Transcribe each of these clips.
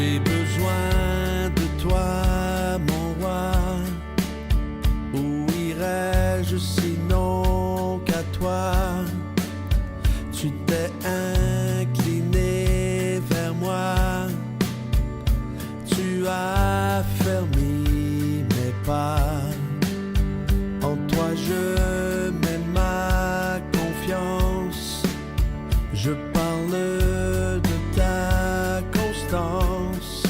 J'ai besoin de toi, mon roi. Où irais-je sinon qu'à toi? Tu t'es incliné vers moi. Tu as fermé mes pas. En toi je mets ma confiance. Je parle de ta constance,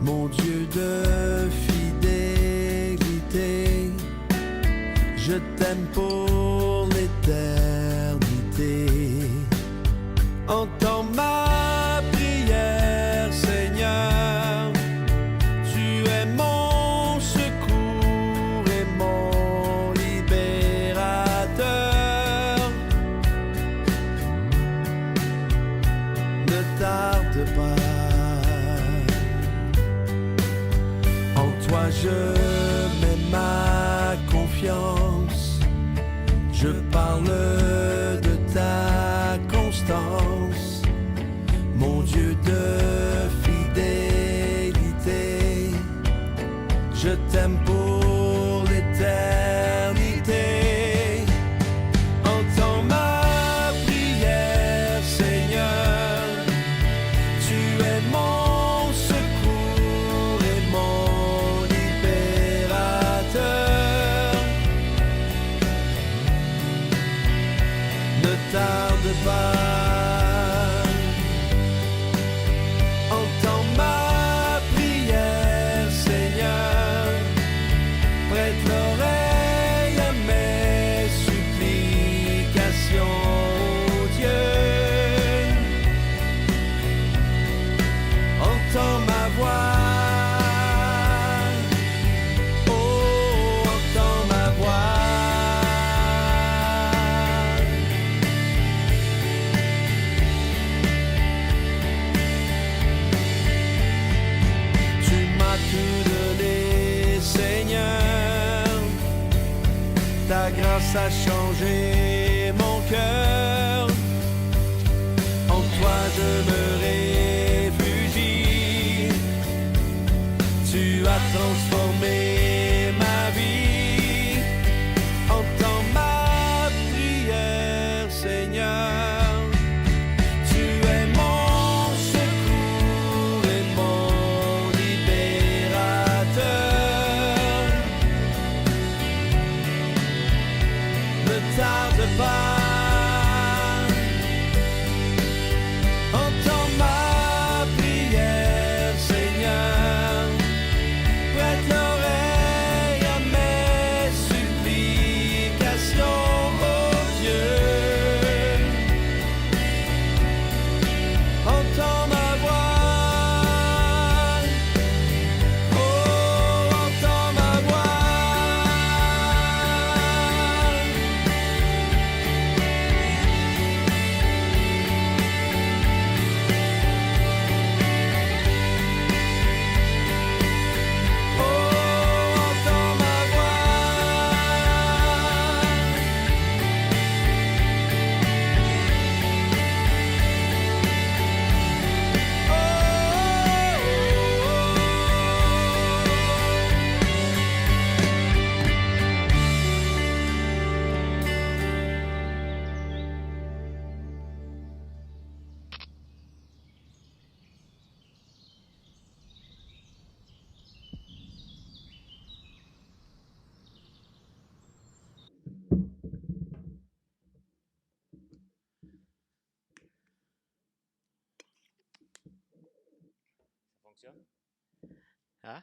mon Dieu de fidélité. Je t'aime pour l'éternité. Entends ma prière, Seigneur. Tu es mon secours et mon libérateur. Ne tarde pas. En toi je mets ma confiance. Je parle de ta constance, mon Dieu de fidélité. Je t'aime pour l'éternité. Entends ma prière, Seigneur. Tu es mon secours et mon libérateur. Ne tarde pas. Entends ma prière, Seigneur. Prête l'oreille à mes supplications, oh Dieu. Entends ma voix. Oh, entends ma voix. Tu m'as tout donné, Seigneur. Ta grâce a changé mon cœur. En toi je me réfugie. Tu as transformé ma vie. Entends ma prière, Seigneur. Tu es mon secours et mon libérateur. Ne tarde pas. Entends ma prière, Seigneur. Prête l'oreille à mes supplications, oh Dieu. Entends ma voix. Oh, entends ma voix. Oh, entends ma Ça fonctionne? Hein?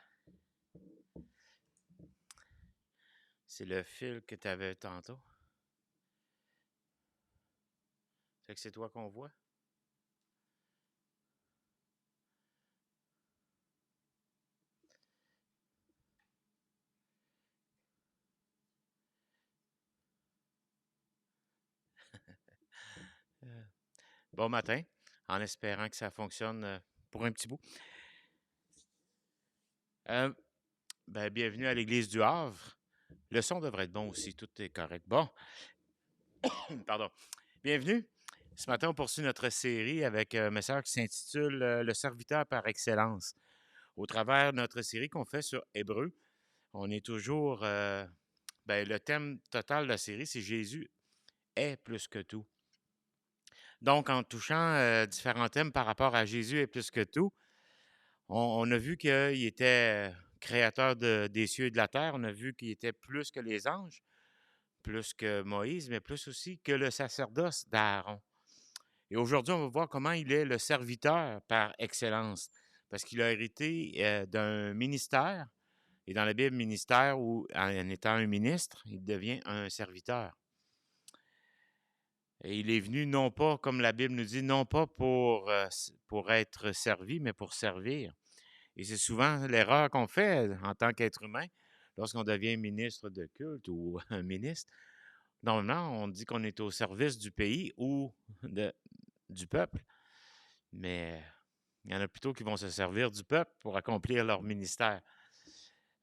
C'est le fil que tu avais tantôt. Fait que c'est toi qu'on voit? Bon matin, en espérant que ça fonctionne pour un petit bout. Bienvenue à l'église du Havre. Le son devrait être bon aussi, tout est correct. Bon, pardon. Bienvenue. Ce matin, on poursuit notre série avec un message qui s'intitule Le serviteur par excellence. Au travers de notre série qu'on fait sur Hébreu, on est toujours. Le thème total de la série, c'est Jésus est plus que tout. Donc, en touchant différents thèmes par rapport à Jésus est plus que tout, on a vu qu'il était créateur des cieux et de la terre. On a vu qu'il était plus que les anges, plus que Moïse, mais plus aussi que le sacerdoce d'Aaron. Et aujourd'hui, on va voir comment il est le serviteur par excellence, parce qu'il a hérité d'un ministère, et dans la Bible, ministère, où en étant un ministre, il devient un serviteur. Et il est venu non pas, comme la Bible nous dit, non pas pour être servi, mais pour servir. Et c'est souvent l'erreur qu'on fait en tant qu'être humain, lorsqu'on devient ministre de culte ou un ministre. Normalement, on dit qu'on est au service du pays ou du peuple, mais il y en a plutôt qui vont se servir du peuple pour accomplir leur ministère.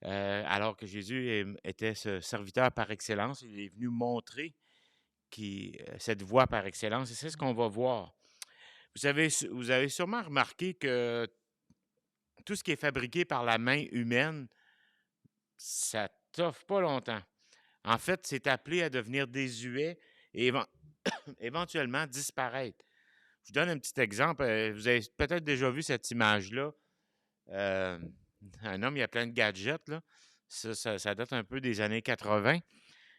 Alors que Jésus était ce serviteur par excellence, il est venu montrer cette voie par excellence, et c'est ce qu'on va voir. Vous avez sûrement remarqué que tout ce qui est fabriqué par la main humaine, ça t'offre pas longtemps. En fait, c'est appelé à devenir désuet et éventuellement disparaître. Je vous donne un petit exemple. Vous avez peut-être déjà vu cette image-là. Un homme, il y a plein de gadgets, là. Ça date un peu des années 80.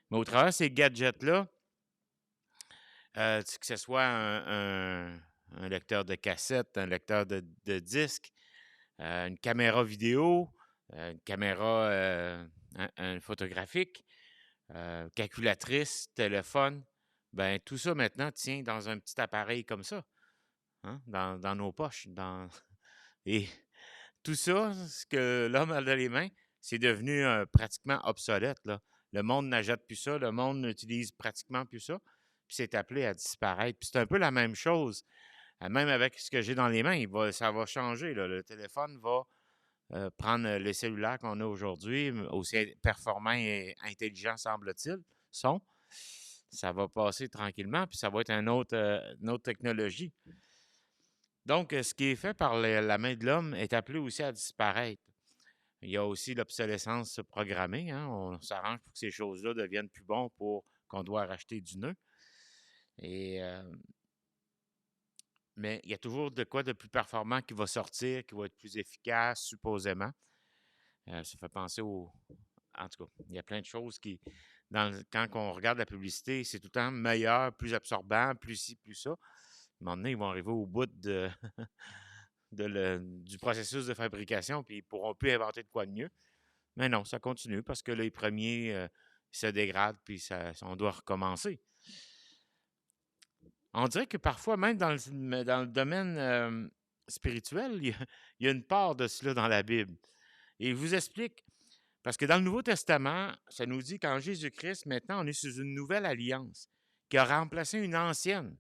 Mais au travers de ces gadgets-là, que ce soit un lecteur de cassette, un lecteur de disque, une caméra vidéo, une caméra photographique, calculatrice, téléphone, ben tout ça maintenant tient dans un petit appareil comme ça, hein, dans nos poches. Et tout ça, ce que l'homme a dans les mains, c'est devenu pratiquement obsolète, là. Le monde n'achète plus ça, le monde n'utilise pratiquement plus ça, puis c'est appelé à disparaître. Puis c'est un peu la même chose, même avec ce que j'ai dans les mains, ça va changer, là. Le téléphone va prendre les cellulaires qu'on a aujourd'hui, aussi performants et intelligents, semble-t-il, sont. Ça va passer tranquillement, puis ça va être une autre technologie. Donc, ce qui est fait par la main de l'homme est appelé aussi à disparaître. Il y a aussi l'obsolescence programmée, hein. On s'arrange pour que ces choses-là deviennent plus bonnes pour qu'on doit racheter du nœud. Mais il y a toujours de quoi de plus performant qui va sortir, qui va être plus efficace, supposément. Ça fait penser En tout cas, il y a plein de choses quand on regarde la publicité, c'est tout le temps meilleur, plus absorbant, plus ci, plus ça. À un moment donné, ils vont arriver au bout du processus de fabrication, puis ils ne pourront plus inventer de quoi de mieux. Mais non, ça continue parce que les premiers se dégradent, puis on doit recommencer. On dirait que parfois, même dans le domaine spirituel, il y a une part de cela dans la Bible. Et je vous explique. Parce que dans le Nouveau Testament, ça nous dit qu'en Jésus-Christ, maintenant, on est sous une nouvelle alliance qui a remplacé une ancienne.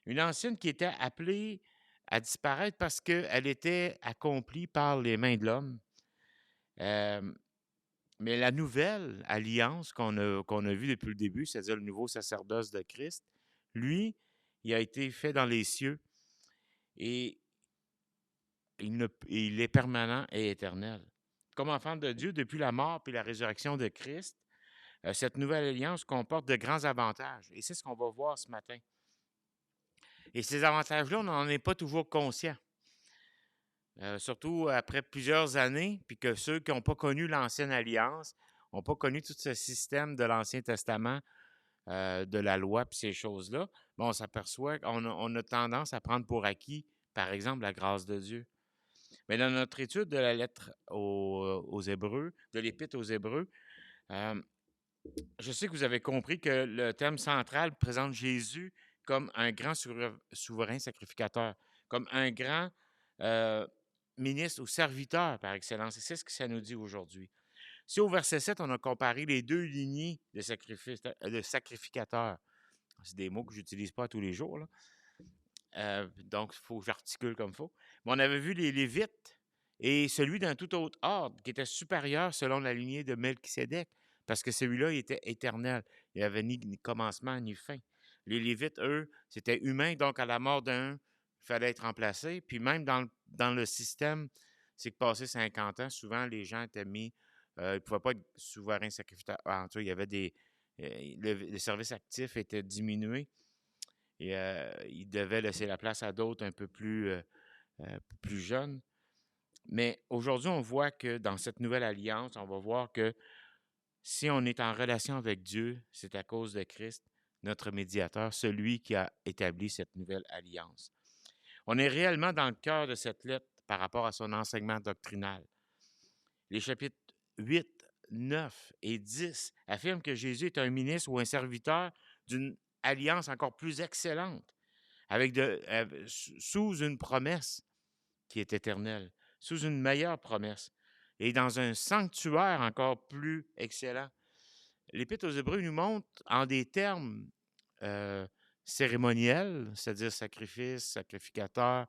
Une ancienne qui était appelée à disparaître parce qu'elle était accomplie par les mains de l'homme. Mais la nouvelle alliance qu'on a vue depuis le début, c'est-à-dire le nouveau sacerdoce de Christ, lui, il a été fait dans les cieux et il est permanent et éternel. Comme enfant de Dieu, depuis la mort et la résurrection de Christ, cette nouvelle alliance comporte de grands avantages. Et c'est ce qu'on va voir ce matin. Et ces avantages-là, on n'en est pas toujours conscient. Surtout après plusieurs années, puis que ceux qui n'ont pas connu l'ancienne alliance, n'ont pas connu tout ce système de l'Ancien Testament, de la loi, puis ces choses-là, on s'aperçoit qu'on a tendance à prendre pour acquis, par exemple, la grâce de Dieu. Mais dans notre étude de la lettre aux Hébreux, de l'Épître aux Hébreux, je sais que vous avez compris que le thème central présente Jésus comme un grand souverain sacrificateur, comme un grand ministre ou serviteur par excellence. Et c'est ce que ça nous dit aujourd'hui. Si au verset 7, on a comparé les deux lignées de sacrificateurs, c'est des mots que je n'utilise pas tous les jours, là. Donc, il faut que j'articule comme il faut. Mais on avait vu les Lévites et celui d'un tout autre ordre qui était supérieur selon la lignée de Melchisédek, parce que celui-là, il était éternel. Il n'avait ni commencement ni fin. Les Lévites, eux, c'était humain, donc à la mort d'un, il fallait être remplacé. Puis même dans le système, c'est que passé 50 ans, souvent les gens étaient mis, ils ne pouvaient pas être souverains sacrificateurs. En tout cas, il y avait le service actif était diminué et ils devaient laisser la place à d'autres un peu plus jeunes. Mais aujourd'hui, on voit que dans cette nouvelle alliance, on va voir que si on est en relation avec Dieu, c'est à cause de Christ, notre médiateur, celui qui a établi cette nouvelle alliance. On est réellement dans le cœur de cette lettre par rapport à son enseignement doctrinal. Les chapitres 8, 9 et 10 affirment que Jésus est un ministre ou un serviteur d'une alliance encore plus excellente, sous une promesse qui est éternelle, sous une meilleure promesse, et dans un sanctuaire encore plus excellent. L'Épître aux Hébreux nous montre en des termes cérémoniels, c'est-à-dire sacrifice, sacrificateur,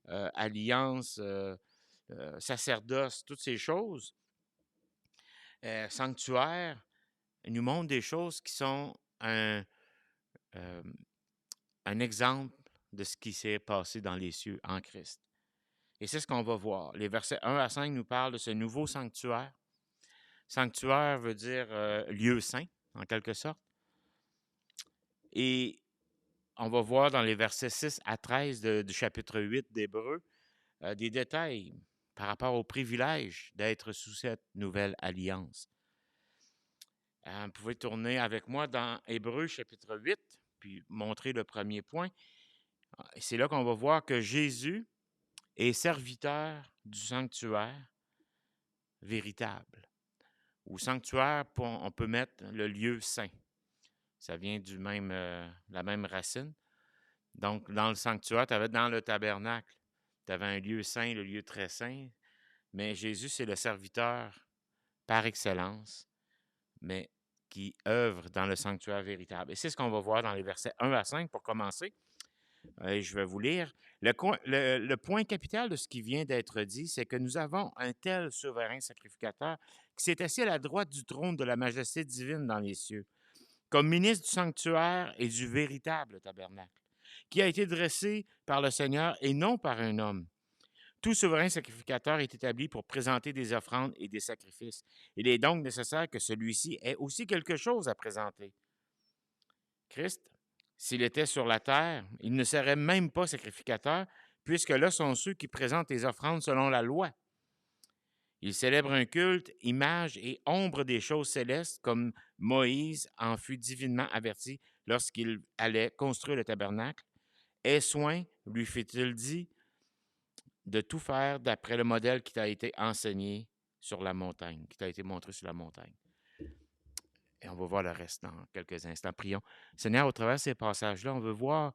alliance, sacerdoce, toutes ces choses, sanctuaire, nous montre des choses qui sont un exemple de ce qui s'est passé dans les cieux en Christ. Et c'est ce qu'on va voir. Les versets 1 à 5 nous parlent de ce nouveau sanctuaire. Sanctuaire veut dire lieu saint, en quelque sorte. Et on va voir dans les versets 6 à 13 du chapitre 8 d'Hébreux des détails par rapport au privilège d'être sous cette nouvelle alliance. Vous pouvez tourner avec moi dans Hébreux chapitre 8, puis montrer le premier point. C'est là qu'on va voir que Jésus est serviteur du sanctuaire véritable. Ou sanctuaire, on peut mettre le lieu saint. Ça vient la même racine. Donc, dans le sanctuaire, tu avais dans le tabernacle, tu avais un lieu saint, le lieu très saint. Mais Jésus, c'est le serviteur par excellence, mais qui œuvre dans le sanctuaire véritable. Et c'est ce qu'on va voir dans les versets 1 à 5 pour commencer. Je vais vous lire. Le point capital de ce qui vient d'être dit, c'est que nous avons un tel souverain sacrificateur qui s'est assis à la droite du trône de la majesté divine dans les cieux, comme ministre du sanctuaire et du véritable tabernacle, qui a été dressé par le Seigneur et non par un homme. Tout souverain sacrificateur est établi pour présenter des offrandes et des sacrifices. Il est donc nécessaire que celui-ci ait aussi quelque chose à présenter. Christ, s'il était sur la terre, il ne serait même pas sacrificateur, puisque là sont ceux qui présentent les offrandes selon la loi. Il célèbre un culte, image et ombre des choses célestes, comme Moïse en fut divinement averti lorsqu'il allait construire le tabernacle. Aie soin, lui fit-il dit, de tout faire d'après le modèle qui t'a été enseigné sur la montagne, qui t'a été montré sur la montagne. Et on va voir le reste dans quelques instants. Prions. Seigneur, au travers de ces passages-là, on veut voir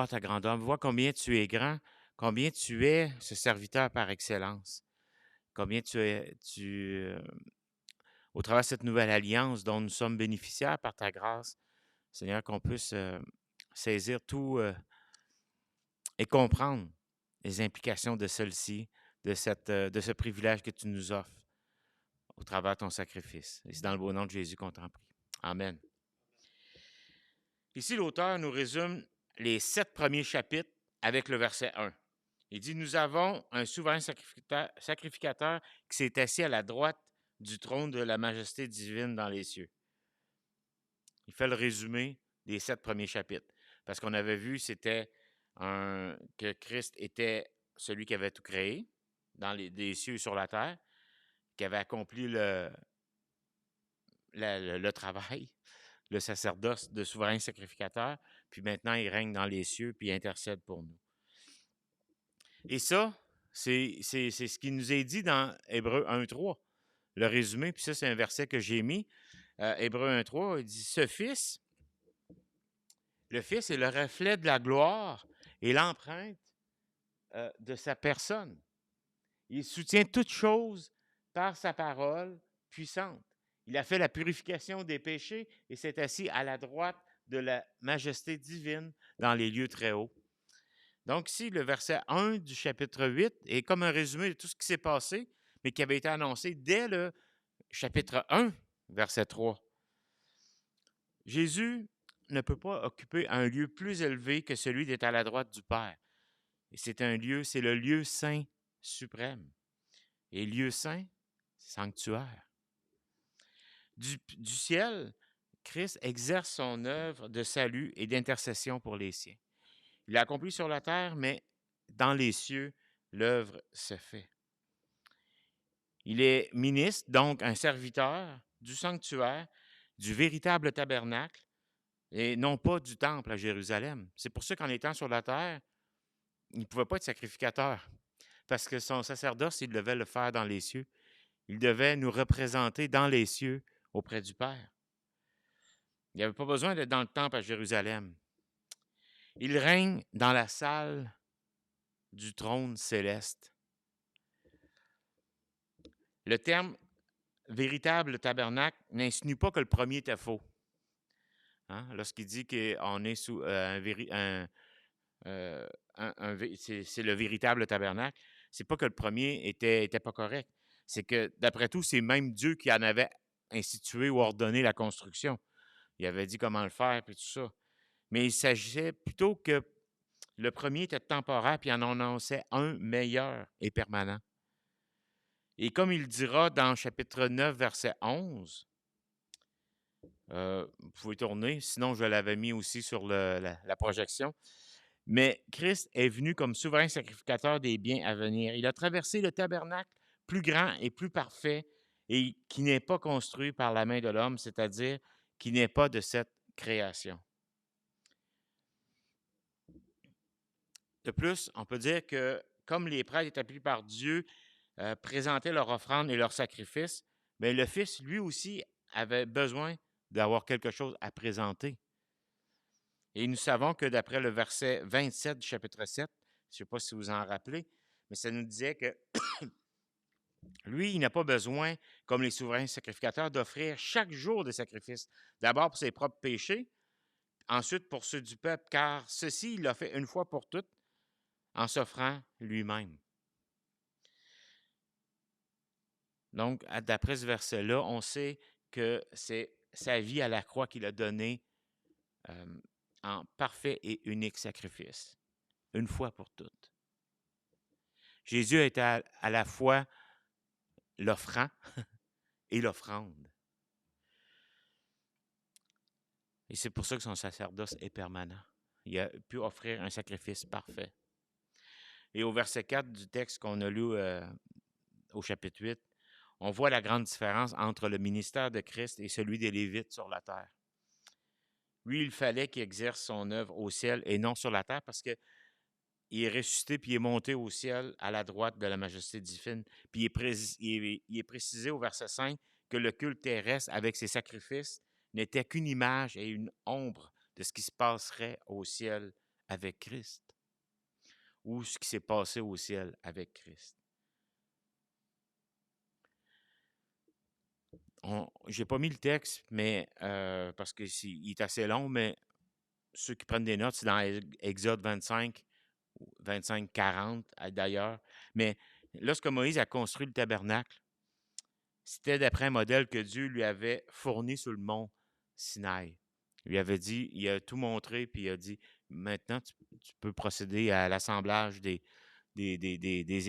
ta grandeur, on veut voir combien tu es grand, combien tu es ce serviteur par excellence, combien au travers de cette nouvelle alliance dont nous sommes bénéficiaires par ta grâce, Seigneur, qu'on puisse saisir tout et comprendre les implications de celle-ci, de ce privilège que tu nous offres au travers de ton sacrifice. Et c'est dans le beau nom de Jésus qu'on t'en prie. Amen. Ici, l'auteur nous résume les 7 premiers chapitres avec le verset 1. Il dit, nous avons un souverain sacrificateur qui s'est assis à la droite du trône de la majesté divine dans les cieux. Il fait le résumé des 7 premiers chapitres. Parce qu'on avait vu, c'était que Christ était celui qui avait tout créé, dans les cieux et sur la terre, qui avait accompli le travail, le sacerdoce de souverain sacrificateur, puis maintenant il règne dans les cieux, puis il intercède pour nous. Et ça, c'est ce qui nous est dit dans Hébreux 1.3, le résumé, puis ça c'est un verset que j'ai mis, Hébreux 1.3, il dit « Ce Fils, le Fils est le reflet de la gloire et l'empreinte de sa personne. Il soutient toutes choses par sa parole puissante. Il a fait la purification des péchés et s'est assis à la droite de la majesté divine dans les lieux très hauts. » Donc ici, le verset 1 du chapitre 8 est comme un résumé de tout ce qui s'est passé, mais qui avait été annoncé dès le chapitre 1, verset 3. Jésus ne peut pas occuper un lieu plus élevé que celui d'être à la droite du Père. Et c'est le lieu saint suprême. Et lieu saint, sanctuaire. Du ciel, Christ exerce son œuvre de salut et d'intercession pour les siens. Il l'a accompli sur la terre, mais dans les cieux, l'œuvre se fait. Il est ministre, donc un serviteur du sanctuaire, du véritable tabernacle, et non pas du temple à Jérusalem. C'est pour ça qu'en étant sur la terre, il ne pouvait pas être sacrificateur, parce que son sacerdoce, il devait le faire dans les cieux. Il devait nous représenter dans les cieux auprès du Père. Il n'y avait pas besoin d'être dans le temple à Jérusalem. Il règne dans la salle du trône céleste. Le terme véritable tabernacle n'insinue pas que le premier était faux. Hein? Lorsqu'il dit qu'on est sous c'est le véritable tabernacle, c'est pas que le premier était pas correct. C'est que, d'après tout, c'est même Dieu qui en avait institué ou ordonné la construction. Il avait dit comment le faire, puis tout ça. Mais il s'agissait plutôt que le premier était temporaire, puis il en annonçait un meilleur et permanent. Et comme il dira dans chapitre 9, verset 11, vous pouvez tourner, sinon je l'avais mis aussi sur la projection. Mais Christ est venu comme souverain sacrificateur des biens à venir. Il a traversé le tabernacle plus grand et plus parfait et qui n'est pas construit par la main de l'homme, c'est-à-dire qui n'est pas de cette création. De plus, on peut dire que comme les prêtres établis par Dieu présentaient leur offrande et leur sacrifice, mais le Fils, lui aussi, avait besoin d'avoir quelque chose à présenter. Et nous savons que d'après le verset 27 du chapitre 7, je ne sais pas si vous en rappelez, mais ça nous disait que lui, il n'a pas besoin, comme les souverains sacrificateurs, d'offrir chaque jour des sacrifices. D'abord pour ses propres péchés, ensuite pour ceux du peuple, car ceci, il l'a fait une fois pour toutes en s'offrant lui-même. Donc, d'après ce verset-là, on sait que c'est sa vie à la croix qu'il a donnée en parfait et unique sacrifice, une fois pour toutes. Jésus est à la fois l'offrant et l'offrande. Et c'est pour ça que son sacerdoce est permanent. Il a pu offrir un sacrifice parfait. Et au verset 4 du texte qu'on a lu au chapitre 8, on voit la grande différence entre le ministère de Christ et celui des Lévites sur la terre. Lui, il fallait qu'il exerce son œuvre au ciel et non sur la terre parce qu'il est ressuscité puis il est monté au ciel à la droite de la majesté divine. Puis il est précisé au verset 5 que le culte terrestre avec ses sacrifices n'était qu'une image et une ombre de ce qui se passerait au ciel avec Christ ou ce qui s'est passé au ciel avec Christ. Je n'ai pas mis le texte, mais parce qu'il est assez long, mais ceux qui prennent des notes, c'est dans Exode 25, 25-40 d'ailleurs. Mais lorsque Moïse a construit le tabernacle, c'était d'après un modèle que Dieu lui avait fourni sur le mont Sinaï. Il lui avait dit, il a tout montré, puis il a dit, maintenant, tu peux procéder à l'assemblage des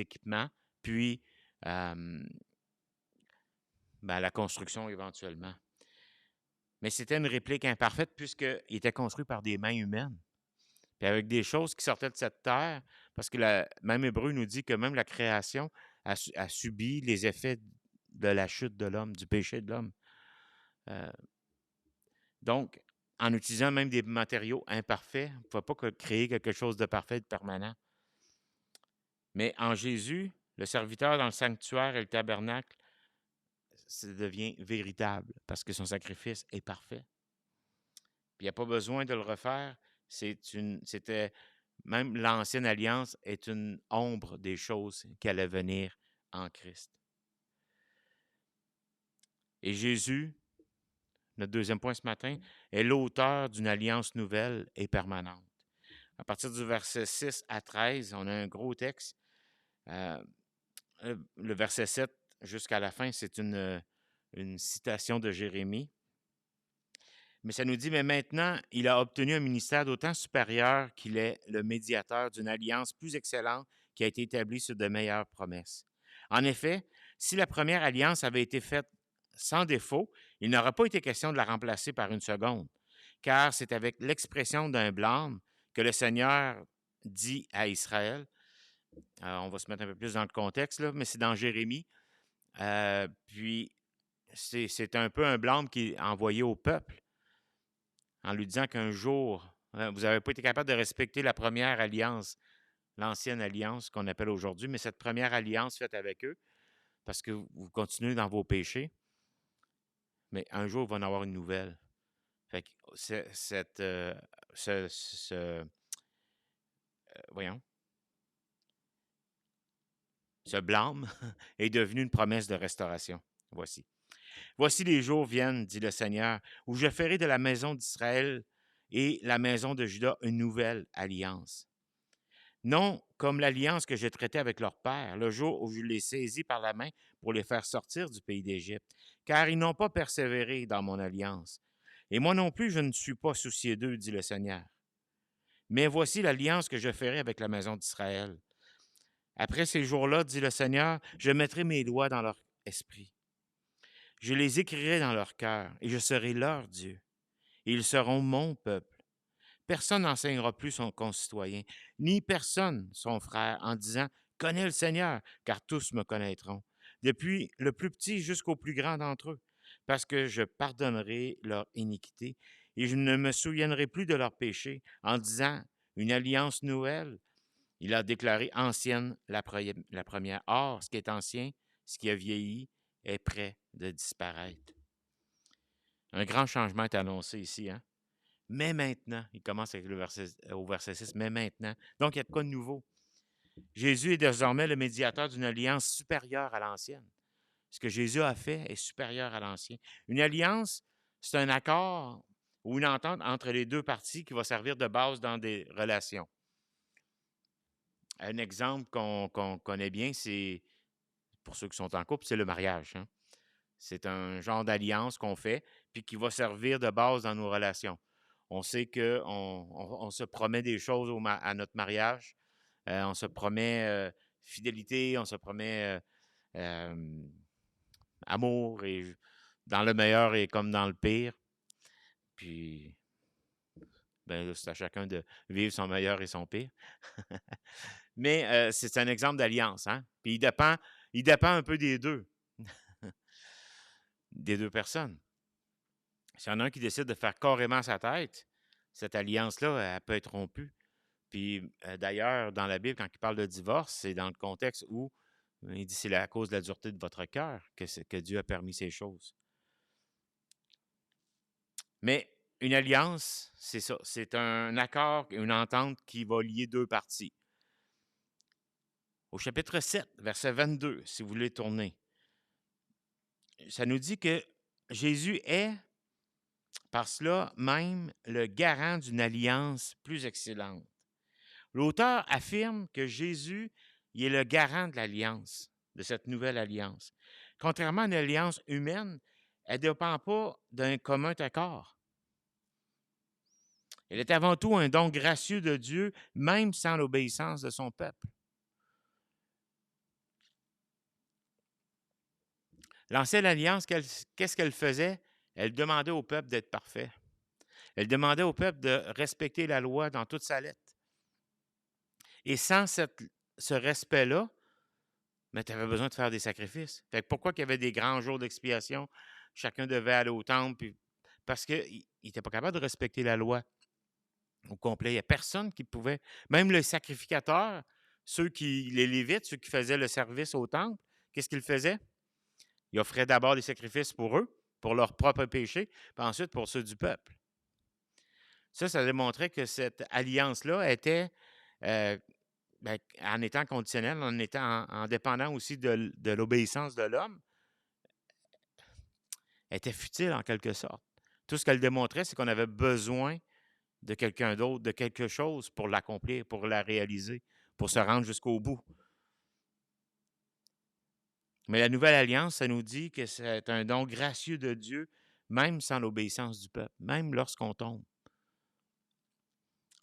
équipements, puis à la construction éventuellement. Mais c'était une réplique imparfaite puisqu'il était construit par des mains humaines. Puis avec des choses qui sortaient de cette terre, parce que même Hébreu nous dit que même la création a subi les effets de la chute de l'homme, du péché de l'homme. Donc, en utilisant même des matériaux imparfaits, on ne pouvait pas créer quelque chose de parfait, de permanent. Mais en Jésus, le serviteur dans le sanctuaire et le tabernacle, ça devient véritable parce que son sacrifice est parfait. Puis il n'y a pas besoin de le refaire. C'était même l'ancienne alliance est une ombre des choses qui allaient venir en Christ. Et Jésus, notre deuxième point ce matin, est l'auteur d'une alliance nouvelle et permanente. À partir du verset 6 à 13, on a un gros texte. Le verset 7 jusqu'à la fin, c'est une citation de Jérémie. Mais ça nous dit, mais maintenant, il a obtenu un ministère d'autant supérieur qu'il est le médiateur d'une alliance plus excellente qui a été établie sur de meilleures promesses. En effet, si la première alliance avait été faite sans défaut, il n'aurait pas été question de la remplacer par une seconde, car c'est avec l'expression d'un blâme que le Seigneur dit à Israël. On va se mettre un peu plus dans le contexte, là, mais c'est dans Jérémie. Puis, c'est un peu un blâme qui est envoyé au peuple en lui disant qu'un jour, vous n'avez pas été capable de respecter la première alliance, l'ancienne alliance qu'on appelle aujourd'hui, mais cette première alliance faite avec eux, parce que vous continuez dans vos péchés, mais un jour, il va en avoir une nouvelle. Fait que voyons, ce blâme est devenu une promesse de restauration. Voici. Voici les jours viennent, dit le Seigneur, où je ferai de la maison d'Israël et la maison de Juda une nouvelle alliance. Non comme l'alliance que j'ai traitée avec leur père, le jour où je les saisis par la main pour les faire sortir du pays d'Égypte, car ils n'ont pas persévéré dans mon alliance. Et moi non plus, je ne suis pas soucié d'eux, dit le Seigneur. Mais voici l'alliance que je ferai avec la maison d'Israël. Après ces jours-là, dit le Seigneur, je mettrai mes lois dans leur esprit. Je les écrirai dans leur cœur, et je serai leur Dieu. Et ils seront mon peuple. Personne n'enseignera plus son concitoyen, ni personne son frère, en disant connais le Seigneur, car tous me connaîtront, depuis le plus petit jusqu'au plus grand d'entre eux, parce que je pardonnerai leur iniquité et je ne me souviendrai plus de leurs péchés, en disant une alliance nouvelle. Il a déclaré ancienne la première. Or, ce qui est ancien, ce qui a vieilli, est prêt de disparaître. Un grand changement est annoncé ici, hein? Mais maintenant, il commence avec au verset 6, mais maintenant. Donc, il y a de quoi de nouveau. Jésus est désormais le médiateur d'une alliance supérieure à l'ancienne. Ce que Jésus a fait est supérieur à l'ancien. Une alliance, c'est un accord ou une entente entre les deux parties qui va servir de base dans des relations. Un exemple qu'on connaît bien, c'est, pour ceux qui sont en couple, c'est le mariage. Hein? C'est un genre d'alliance qu'on fait, puis qui va servir de base dans nos relations. On sait qu'on se promet des choses à notre mariage. On se promet fidélité, on se promet amour, et dans le meilleur et comme dans le pire. Puis, ben, c'est à chacun de vivre son meilleur et son pire. Mais c'est un exemple d'alliance. Hein? Puis il dépend un peu des deux. Des deux personnes. S'il y en a un qui décide de faire carrément sa tête, cette alliance-là, elle peut être rompue. Puis d'ailleurs, dans la Bible, quand il parle de divorce, c'est dans le contexte où il dit c'est à cause de la dureté de votre cœur que Dieu a permis ces choses. Mais une alliance, c'est ça. C'est un accord, une entente qui va lier deux parties. Au chapitre 7, verset 22, si vous voulez tourner, ça nous dit que Jésus est, par cela même, le garant d'une alliance plus excellente. L'auteur affirme que Jésus il est le garant de l'alliance, de cette nouvelle alliance. Contrairement à une alliance humaine, elle ne dépend pas d'un commun accord. Elle est avant tout un don gracieux de Dieu, même sans l'obéissance de son peuple. L'ancienne alliance, qu'est-ce qu'elle faisait? Elle demandait au peuple d'être parfait. Elle demandait au peuple de respecter la loi dans toute sa lettre. Et sans ce respect-là, mais tu avais besoin de faire des sacrifices. Fait que pourquoi qu'il y avait des grands jours d'expiation? Chacun devait aller au temple, parce qu'il n'était pas capable de respecter la loi au complet. Il n'y a personne qui pouvait, même le sacrificateur, les Lévites, ceux qui faisaient le service au temple, qu'est-ce qu'ils faisaient? Ils offraient d'abord des sacrifices pour eux, pour leurs propres péchés, puis ensuite pour ceux du peuple. Ça démontrait que cette alliance-là était, en étant conditionnelle, en étant en dépendant aussi de l'obéissance de l'homme, était futile en quelque sorte. Tout ce qu'elle démontrait, c'est qu'on avait besoin de quelqu'un d'autre, de quelque chose pour l'accomplir, pour la réaliser, pour se rendre jusqu'au bout. Mais la nouvelle alliance, ça nous dit que c'est un don gracieux de Dieu, même sans l'obéissance du peuple, même lorsqu'on tombe.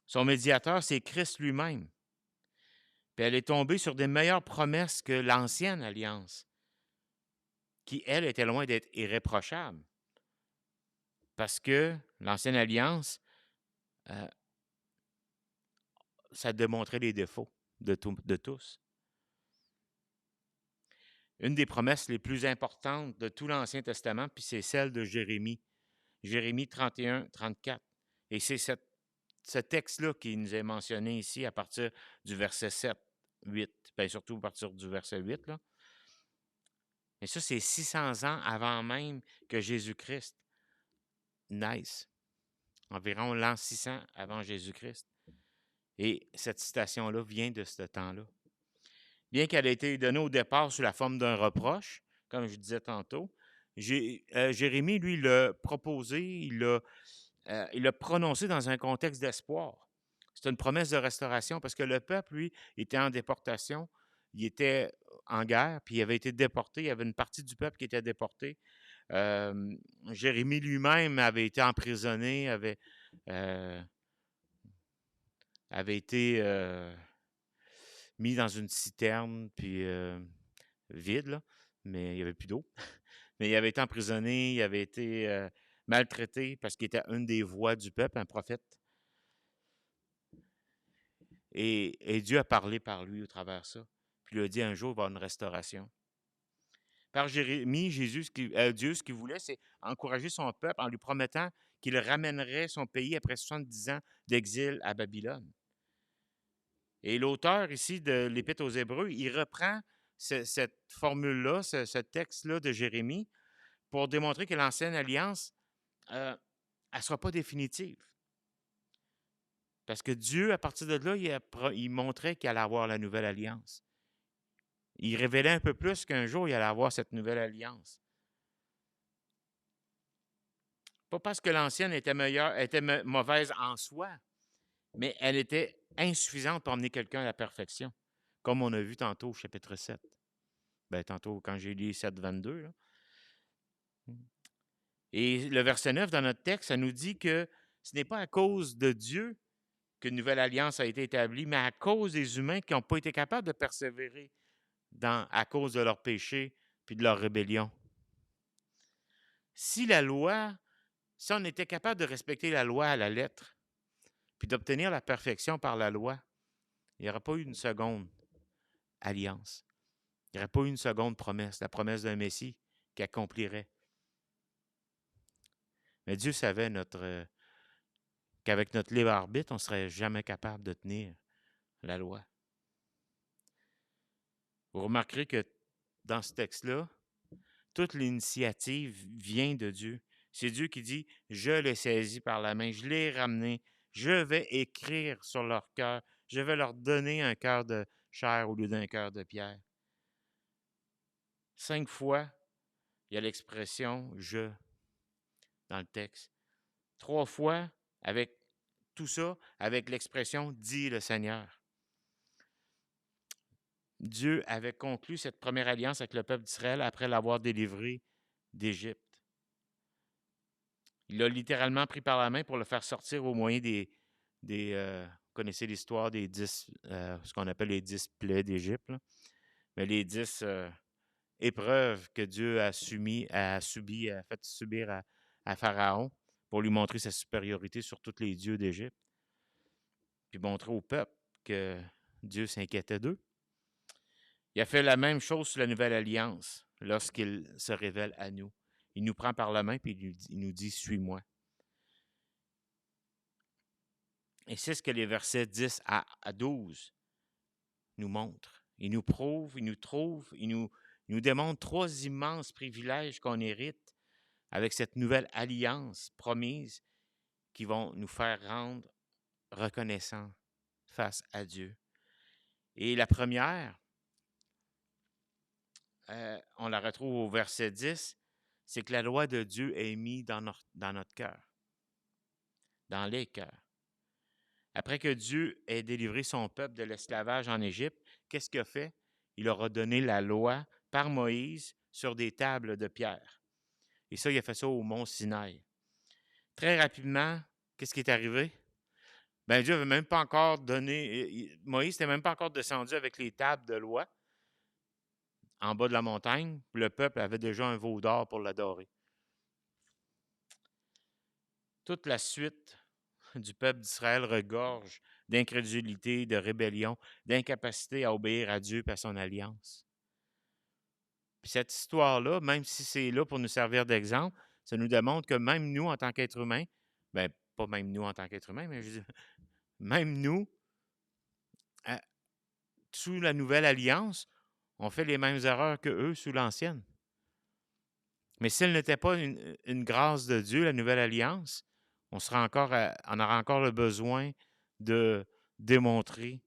Son médiateur, c'est Christ lui-même. Puis elle est tombée sur des meilleures promesses que l'ancienne alliance, qui, elle, était loin d'être irréprochable. Parce que l'ancienne alliance, euh, ça démontrait les défauts de tous. Une des promesses les plus importantes de tout l'Ancien Testament, puis c'est celle de Jérémie. Jérémie 31, 34. Et c'est ce texte-là qui nous est mentionné ici à partir du verset 7, 8. Bien, surtout à partir du verset 8. Là. Et ça, c'est 600 ans avant même que Jésus-Christ naisse. Environ l'an 600 avant Jésus-Christ. Et cette citation-là vient de ce temps-là. Bien qu'elle ait été donnée au départ sous la forme d'un reproche, comme je disais tantôt, Jérémie, lui, l'a proposé, il l'a prononcé dans un contexte d'espoir. C'est une promesse de restauration parce que le peuple, lui, était en déportation, il était en guerre, puis il avait été déporté, il y avait une partie du peuple qui était déportée. Jérémie lui-même avait été emprisonné, avait été mis dans une citerne, puis vide, là, mais il n'y avait plus d'eau. Mais il avait été emprisonné, il avait été maltraité parce qu'il était une des voix du peuple, un prophète. Et Dieu a parlé par lui au travers de ça. Puis il a dit un jour, il va y avoir une restauration. Par Jérémie, Dieu, ce qu'il voulait, c'est encourager son peuple en lui promettant qu'il ramènerait son pays après 70 ans d'exil à Babylone. Et l'auteur ici de l'Épître aux Hébreux, il reprend cette formule-là, ce texte-là de Jérémie, pour démontrer que l'ancienne alliance, elle ne sera pas définitive. Parce que Dieu, à partir de là, il montrait qu'il allait avoir la nouvelle alliance. Il révélait un peu plus qu'un jour, il allait avoir cette nouvelle alliance. Pas parce que l'ancienne était mauvaise en soi, mais elle était insuffisante pour emmener quelqu'un à la perfection, comme on a vu tantôt au chapitre 7. Ben, tantôt, quand j'ai lu 7, 22. Là. Et le verset 9 dans notre texte, ça nous dit que ce n'est pas à cause de Dieu qu'une nouvelle alliance a été établie, mais à cause des humains qui n'ont pas été capables de persévérer à cause de leur péché puis de leur rébellion. Si on était capable de respecter la loi à la lettre, puis d'obtenir la perfection par la loi, il n'y aurait pas eu une seconde alliance. Il n'y aurait pas eu une seconde promesse, la promesse d'un Messie qui accomplirait. Mais Dieu savait qu'avec notre libre arbitre, on ne serait jamais capable de tenir la loi. Vous remarquerez que dans ce texte-là, toute l'initiative vient de Dieu. C'est Dieu qui dit, je l'ai saisi par la main, je l'ai ramené, je vais écrire sur leur cœur, je vais leur donner un cœur de chair au lieu d'un cœur de pierre. 5 fois, il y a l'expression « je » dans le texte. 3 fois, avec tout ça, avec l'expression « dit le Seigneur ». Dieu avait conclu cette première alliance avec le peuple d'Israël après l'avoir délivré d'Égypte. Il l'a littéralement pris par la main pour le faire sortir au moyen vous connaissez l'histoire des 10, ce qu'on appelle les 10 plaies d'Égypte, mais les 10 épreuves que Dieu a fait subir à Pharaon pour lui montrer sa supériorité sur tous les dieux d'Égypte, puis montrer au peuple que Dieu s'inquiétait d'eux. Il a fait la même chose sur la nouvelle alliance lorsqu'il se révèle à nous. Il nous prend par la main et il nous dit « Suis-moi ». Et c'est ce que les versets 10 à 12 nous montrent. Il nous prouve, il nous démontre 3 immenses privilèges qu'on hérite avec cette nouvelle alliance promise qui vont nous faire rendre reconnaissants face à Dieu. Et la première, on la retrouve au verset 10, c'est que la loi de Dieu est mise dans notre cœur, dans les cœurs. Après que Dieu ait délivré son peuple de l'esclavage en Égypte, qu'est-ce qu'il a fait? Il leur a donné la loi par Moïse sur des tables de pierre. Et ça, il a fait ça au mont Sinaï. Très rapidement, qu'est-ce qui est arrivé? Ben, Dieu n'avait même pas encore donné. Moïse n'était même pas encore descendu avec les tables de loi en bas de la montagne. Le peuple avait déjà un veau d'or pour l'adorer. Toute la suite du peuple d'Israël regorge d'incrédulité, de rébellion, d'incapacité à obéir à Dieu et à son alliance. Puis cette histoire-là, même si c'est là pour nous servir d'exemple, ça nous démontre que même nous, en tant qu'êtres humains, ben pas même nous en tant qu'êtres humains, mais je veux dire, même nous, sous la nouvelle alliance, on fait les mêmes erreurs que eux sous l'ancienne. Mais s'il n'était pas une grâce de Dieu, la nouvelle alliance, on aura encore le besoin de démontrer,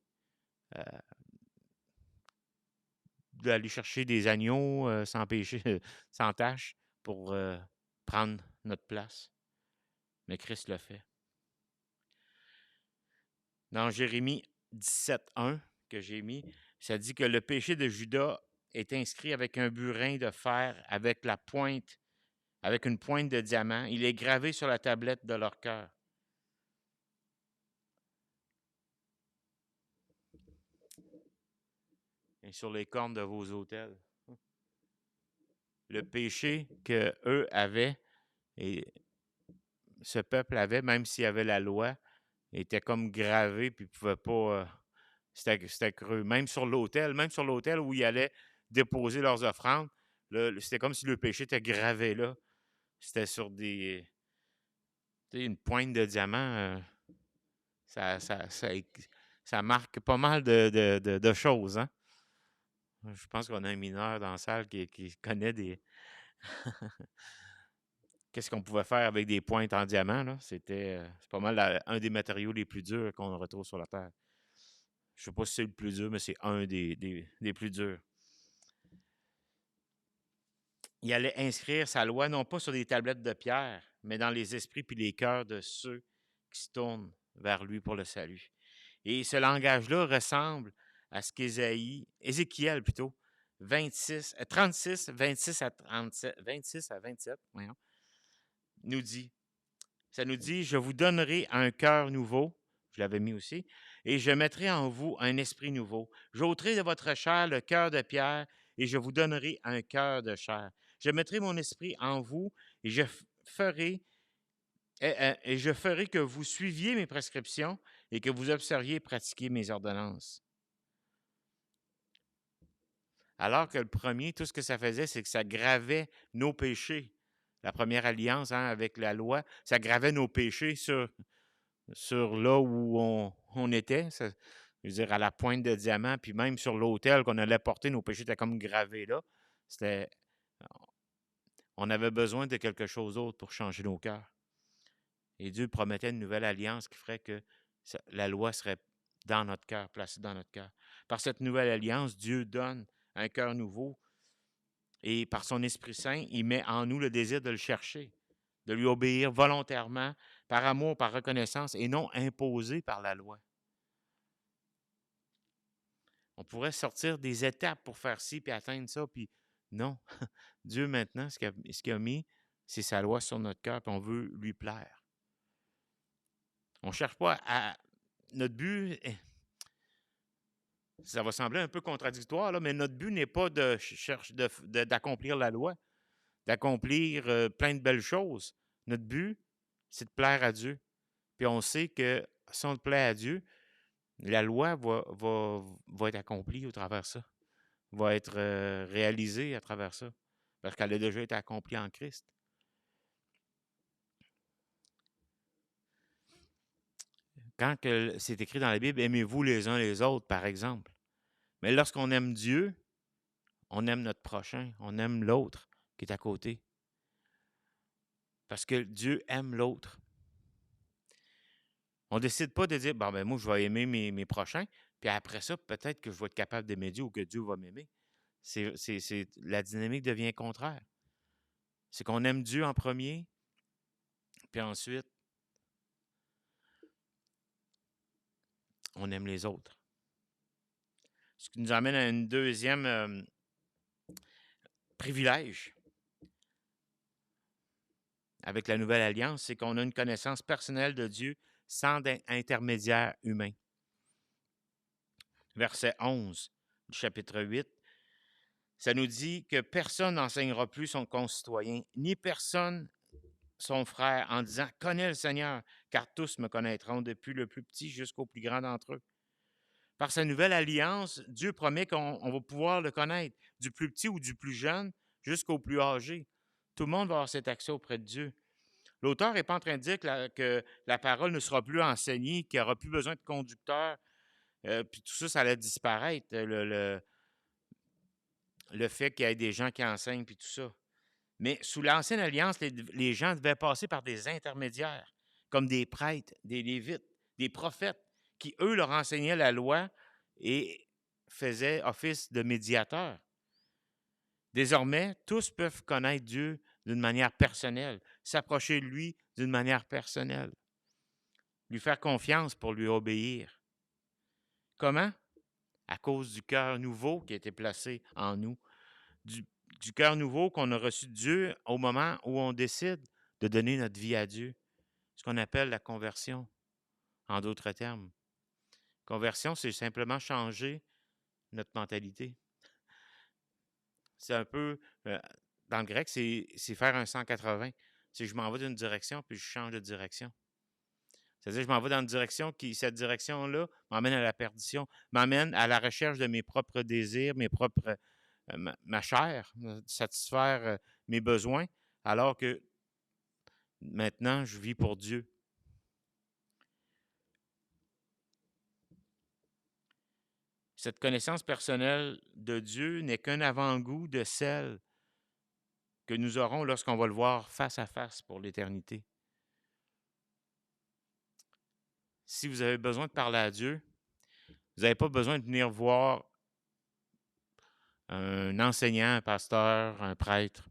d'aller chercher des agneaux sans péché, sans tâche, pour prendre notre place. Mais Christ le fait. Dans Jérémie 17.1 que j'ai mis, ça dit que le péché de Juda est inscrit avec un burin de fer, avec une pointe de diamant. Il est gravé sur la tablette de leur cœur. Et sur les cornes de vos autels. Le péché qu'eux avaient, et ce peuple avait, même s'il y avait la loi, était comme gravé, puis il ne pouvait pas. C'était creux. Même sur l'autel où ils allaient déposer leurs offrandes, c'était comme si le péché était gravé là. C'était sur une pointe de diamant. Ça marque pas mal de choses. Hein? Je pense qu'on a un mineur dans la salle qui connaît des. Qu'est-ce qu'on pouvait faire avec des pointes en diamant? Là? C'est pas mal un des matériaux les plus durs qu'on retrouve sur la Terre. Je ne sais pas si c'est le plus dur, mais c'est un des plus durs. Il allait inscrire sa loi non pas sur des tablettes de pierre, mais dans les esprits puis les cœurs de ceux qui se tournent vers lui pour le salut. Et ce langage-là ressemble à ce Ézéchiel plutôt, 36, 26 à 37, 26 à 27, voyons, nous dit. Ça nous dit, je vous donnerai un cœur nouveau, je l'avais mis aussi, et je mettrai en vous un esprit nouveau. J'ôterai de votre chair le cœur de pierre, et je vous donnerai un cœur de chair. Je mettrai mon esprit en vous, et je ferai que vous suiviez mes prescriptions et que vous observiez et pratiquiez mes ordonnances. Alors que le premier, tout ce que ça faisait, c'est que ça gravait nos péchés. La première alliance avec la loi, ça gravait nos péchés sur là où on était, je veux dire, à la pointe de diamant, puis même sur l'autel qu'on allait porter, nos péchés étaient comme gravés là. On avait besoin de quelque chose d'autre pour changer nos cœurs. Et Dieu promettait une nouvelle alliance qui ferait que la loi serait dans notre cœur, placée dans notre cœur. Par cette nouvelle alliance, Dieu donne un cœur nouveau et par son Esprit Saint, il met en nous le désir de le chercher, de lui obéir volontairement, par amour, par reconnaissance et non imposé par la loi. On pourrait sortir des étapes pour faire ci puis atteindre ça, puis non. Dieu maintenant, ce qu'il a mis, c'est sa loi sur notre cœur, puis on veut lui plaire. On ne cherche pas à... Notre but, ça va sembler un peu contradictoire, là, mais notre but n'est pas d'accomplir la loi, d'accomplir plein de belles choses. Notre but, c'est de plaire à Dieu. Puis on sait que si on plaît à Dieu, la loi va être accomplie au travers de ça, va être réalisée à travers ça, parce qu'elle a déjà été accomplie en Christ. Quand c'est écrit dans la Bible, aimez-vous les uns les autres, par exemple. Mais lorsqu'on aime Dieu, on aime notre prochain, on aime l'autre qui est à côté. Parce que Dieu aime l'autre. On ne décide pas de dire, bon, ben moi, je vais aimer mes prochains, puis après ça, peut-être que je vais être capable d'aimer Dieu ou que Dieu va m'aimer. La dynamique devient contraire. C'est qu'on aime Dieu en premier, puis ensuite, on aime les autres. Ce qui nous amène à un deuxième privilège. avec la Nouvelle Alliance, c'est qu'on a une connaissance personnelle de Dieu sans intermédiaire humain. Verset 11 du chapitre 8, ça nous dit que personne n'enseignera plus son concitoyen, ni personne son frère, en disant « Connais le Seigneur, car tous me connaîtront, depuis le plus petit jusqu'au plus grand d'entre eux. » Par sa nouvelle alliance, Dieu promet qu'on va pouvoir le connaître, du plus petit ou du plus jeune jusqu'au plus âgé. Tout le monde va avoir cet accès auprès de Dieu. L'auteur n'est pas en train de dire que la parole ne sera plus enseignée, qu'il n'y aura plus besoin de conducteurs, puis tout ça, ça allait disparaître, le fait qu'il y ait des gens qui enseignent, puis tout ça. Mais sous l'Ancienne Alliance, les gens devaient passer par des intermédiaires, comme des prêtres, des lévites, des prophètes, qui, eux, leur enseignaient la loi et faisaient office de médiateurs. Désormais, tous peuvent connaître Dieu d'une manière personnelle, s'approcher de lui d'une manière personnelle, lui faire confiance pour lui obéir. Comment? À cause du cœur nouveau qui a été placé en nous, du cœur nouveau qu'on a reçu de Dieu au moment où on décide de donner notre vie à Dieu, ce qu'on appelle la conversion, en d'autres termes. Conversion, c'est simplement changer notre mentalité. C'est un peu, dans le grec, c'est faire un 180. C'est que je m'en vais d'une direction, puis je change de direction. C'est-à-dire, je m'en vais dans une direction qui, cette direction-là, m'emmène à la perdition, m'amène à la recherche de mes propres désirs, mes propres, ma chair, satisfaire mes besoins, alors que maintenant, je vis pour Dieu. Cette connaissance personnelle de Dieu n'est qu'un avant-goût de celle que nous aurons lorsqu'on va le voir face à face pour l'éternité. Si vous avez besoin de parler à Dieu, vous n'avez pas besoin de venir voir un enseignant, un pasteur, un prêtre.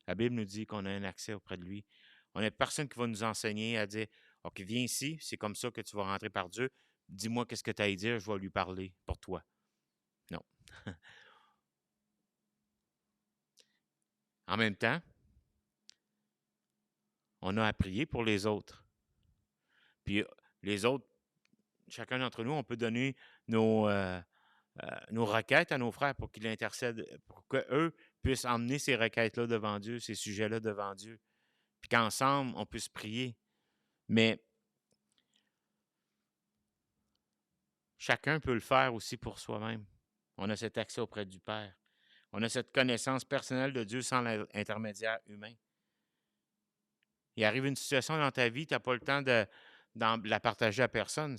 La Bible nous dit qu'on a un accès auprès de lui. On n'a personne qui va nous enseigner à dire « OK, viens ici, c'est comme ça que tu vas rentrer par Dieu. Dis-moi qu'est-ce que tu as à dire, je vais lui parler pour toi. » Non. En même temps, on a à prier pour les autres. Puis les autres, chacun d'entre nous, on peut donner nos requêtes à nos frères pour qu'ils intercèdent, pour qu'eux puissent emmener ces requêtes-là devant Dieu, ces sujets-là devant Dieu. Puis qu'ensemble, on puisse prier. Mais chacun peut le faire aussi pour soi-même. On a cet accès auprès du Père. On a cette connaissance personnelle de Dieu sans l'intermédiaire humain. Il arrive une situation dans ta vie, tu n'as pas le temps de la partager à personne.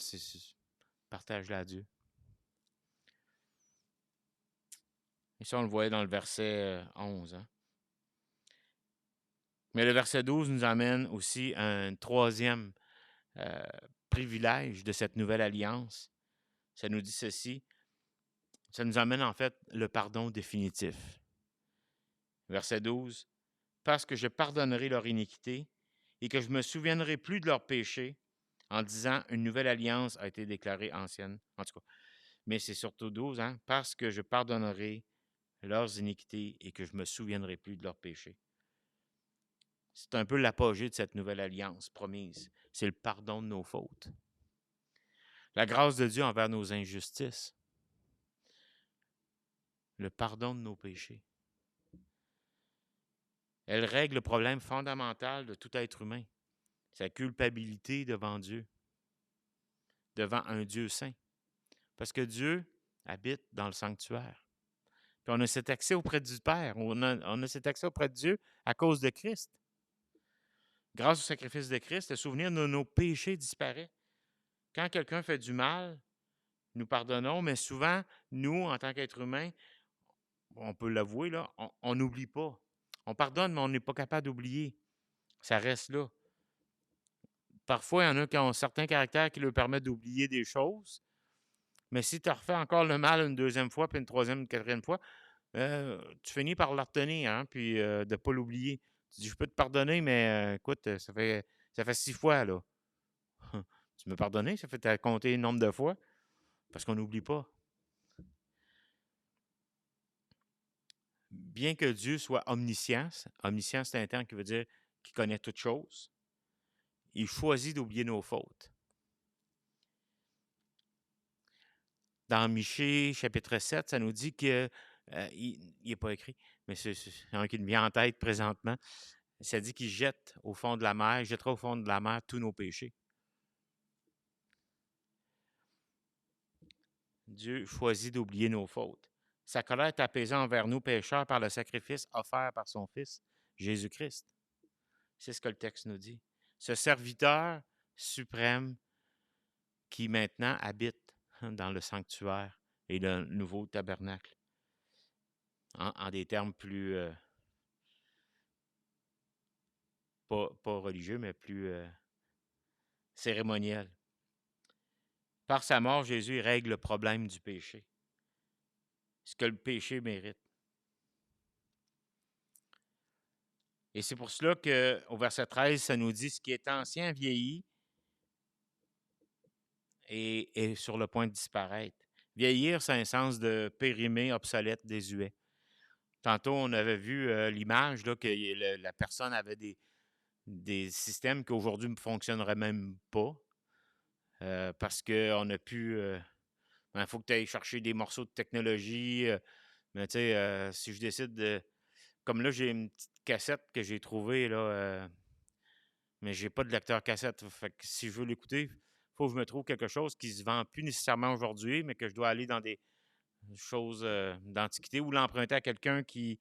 Partage-la à Dieu. Et ça, on le voyait dans le verset 11. Hein? Mais le verset 12 nous amène aussi à un troisième privilège de cette nouvelle alliance. Ça nous dit ceci. Ça nous amène en fait le pardon définitif. Verset 12. Parce que je pardonnerai leur iniquité et que je ne me souviendrai plus de leurs péchés, en disant une nouvelle alliance a été déclarée ancienne. En tout cas, mais c'est surtout 12, hein? Parce que je pardonnerai leurs iniquités et que je ne me souviendrai plus de leurs péchés. C'est un peu l'apogée de cette nouvelle alliance promise. C'est le pardon de nos fautes. La grâce de Dieu envers nos injustices. Le pardon de nos péchés. Elle règle le problème fondamental de tout être humain. Sa culpabilité devant Dieu. Devant un Dieu saint. Parce que Dieu habite dans le sanctuaire. Puis on a cet accès auprès du Père. On a cet accès auprès de Dieu à cause de Christ. Grâce au sacrifice de Christ, le souvenir de nos péchés disparaît. Quand quelqu'un fait du mal, nous pardonnons, mais souvent, nous, en tant qu'êtres humains, on peut l'avouer, là, on n'oublie pas. On pardonne, mais on n'est pas capable d'oublier. Ça reste là. Parfois, il y en a qui ont certains caractères qui leur permettent d'oublier des choses, mais si tu refais encore le mal une deuxième fois, puis une troisième, une quatrième fois, tu finis par la retenir, hein, puis de ne pas l'oublier. Tu dis, je peux te pardonner, mais écoute, ça fait 6 fois, là. Tu m'as pardonné, ça fait compter le nombre de fois, parce qu'on n'oublie pas. Bien que Dieu soit omniscient, omniscient, c'est un terme qui veut dire qui connaît toutes choses, il choisit d'oublier nos fautes. Dans Michée, chapitre 7, ça nous dit que, il n'est pas écrit, mais c'est un qui me vient en tête présentement, ça dit qu'il jette au fond de la mer, il jettera au fond de la mer tous nos péchés. Dieu choisit d'oublier nos fautes. Sa colère est apaisée envers nous pécheurs par le sacrifice offert par son Fils, Jésus-Christ. C'est ce que le texte nous dit. Ce serviteur suprême qui maintenant habite dans le sanctuaire et le nouveau tabernacle. En des termes plus, pas religieux, mais plus cérémoniels. Par sa mort, Jésus règle le problème du péché. Ce que le péché mérite. Et c'est pour cela qu'au verset 13, ça nous dit « Ce qui est ancien vieillit et est sur le point de disparaître. » Vieillir, c'est un sens de périmé, obsolète, désuet. Tantôt, on avait vu l'image là, que la personne avait des systèmes qui aujourd'hui ne fonctionneraient même pas parce qu'on a pu... il faut que tu ailles chercher des morceaux de technologie. Mais tu sais, si je décide de... Comme là, j'ai une petite cassette que j'ai trouvée, là, mais j'ai pas de lecteur cassette. Fait que si je veux l'écouter, il faut que je me trouve quelque chose qui se vend plus nécessairement aujourd'hui, mais que je dois aller dans des choses d'antiquité ou l'emprunter à quelqu'un qui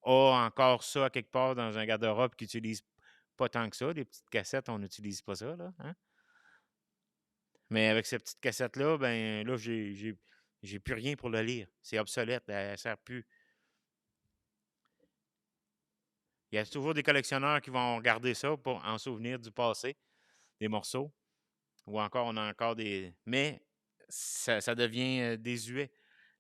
a encore ça quelque part dans un garde-robe qui n'utilise pas tant que ça. Des petites cassettes, on n'utilise pas ça, là. Hein? Mais avec cette petite cassette-là, ben là, j'ai plus rien pour le lire. C'est obsolète, elle ne sert plus. Il y a toujours des collectionneurs qui vont regarder ça pour en souvenir du passé, des morceaux. Ou encore, on a encore des... Mais ça devient désuet.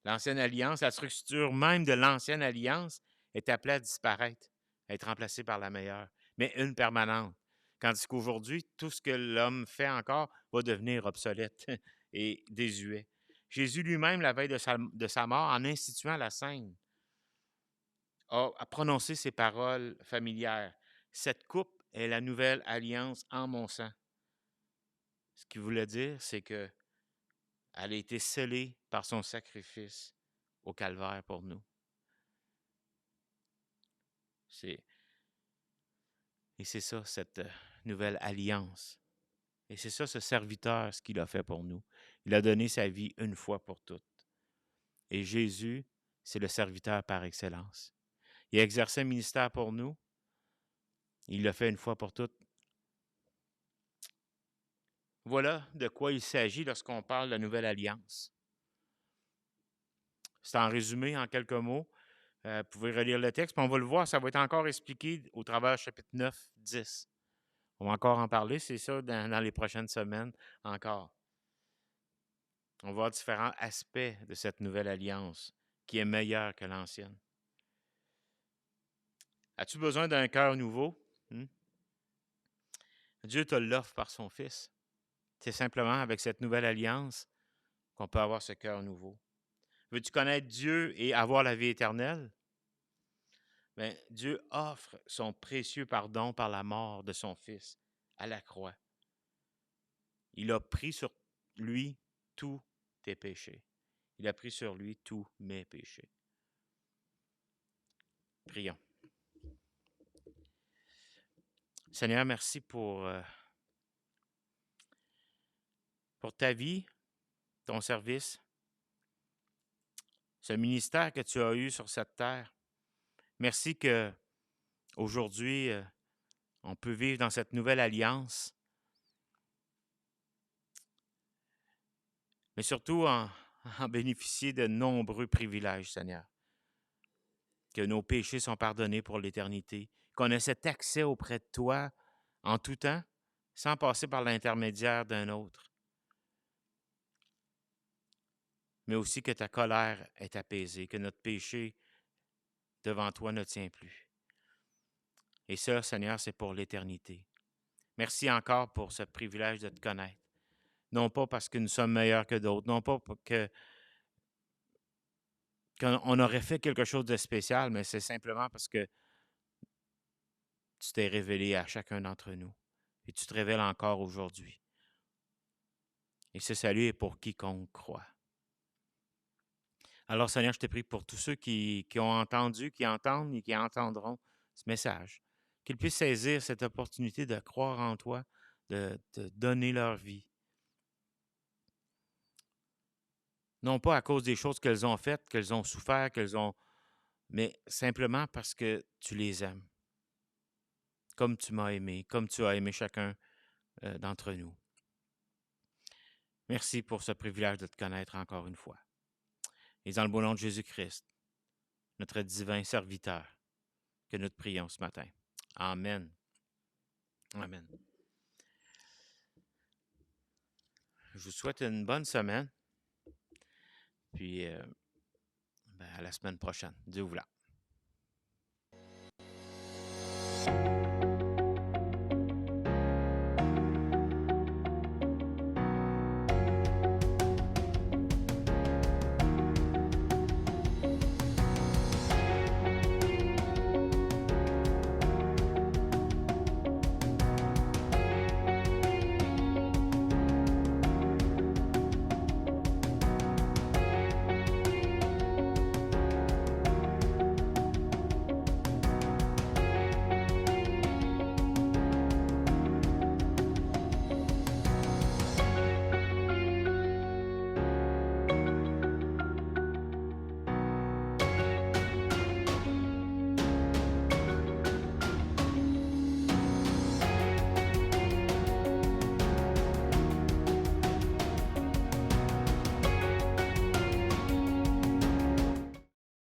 L'ancienne alliance, la structure même de l'ancienne alliance est appelée à disparaître, à être remplacée par la meilleure, mais une permanente. Tandis qu'aujourd'hui, tout ce que l'homme fait encore va devenir obsolète et désuet. Jésus lui-même, la veille de sa mort, en instituant la scène, a prononcé ces paroles familières. Cette coupe est la nouvelle alliance en mon sang. Ce qu'il voulait dire, c'est que elle a été scellée par son sacrifice au calvaire pour nous. Et c'est ça, cette nouvelle alliance. Et c'est ça, ce serviteur, ce qu'il a fait pour nous. Il a donné sa vie une fois pour toutes. Et Jésus, c'est le serviteur par excellence. Il a exercé un ministère pour nous. Il l'a fait une fois pour toutes. Voilà de quoi il s'agit lorsqu'on parle de la nouvelle alliance. C'est en résumé, en quelques mots. Vous pouvez relire le texte, puis on va le voir, ça va être encore expliqué au travers du chapitre 9, 10. On va encore en parler, c'est ça, dans les prochaines semaines encore. On va voir différents aspects de cette nouvelle alliance qui est meilleure que l'ancienne. As-tu besoin d'un cœur nouveau? Dieu te l'offre par son Fils. C'est simplement avec cette nouvelle alliance qu'on peut avoir ce cœur nouveau. Veux-tu connaître Dieu et avoir la vie éternelle? Bien, Dieu offre son précieux pardon par la mort de son Fils à la croix. Il a pris sur lui tous tes péchés. Il a pris sur lui tous mes péchés. Prions. Seigneur, merci pour ta vie, ton service, ce ministère que tu as eu sur cette terre. Merci que aujourd'hui, on peut vivre dans cette nouvelle alliance, mais surtout en bénéficier de nombreux privilèges, Seigneur. Que nos péchés sont pardonnés pour l'éternité, qu'on ait cet accès auprès de toi en tout temps, sans passer par l'intermédiaire d'un autre. Mais aussi que ta colère est apaisée, que notre péché devant toi ne tient plus. Et ça, Seigneur, c'est pour l'éternité. Merci encore pour ce privilège de te connaître. Non pas parce que nous sommes meilleurs que d'autres, non pas qu'on aurait fait quelque chose de spécial, mais c'est simplement parce que tu t'es révélé à chacun d'entre nous et tu te révèles encore aujourd'hui. Et ce salut est pour quiconque croit. Alors, Seigneur, je te prie pour tous ceux qui ont entendu, qui entendent et qui entendront ce message, qu'ils puissent saisir cette opportunité de croire en toi, de donner leur vie. Non pas à cause des choses qu'elles ont faites, qu'elles ont souffert, mais simplement parce que tu les aimes, comme tu m'as aimé, comme tu as aimé chacun d'entre nous. Merci pour ce privilège de te connaître encore une fois. Et dans le beau nom de Jésus-Christ, notre divin serviteur, que nous te prions ce matin. Amen. Amen. Je vous souhaite une bonne semaine. Puis, à la semaine prochaine. Dieu voulant.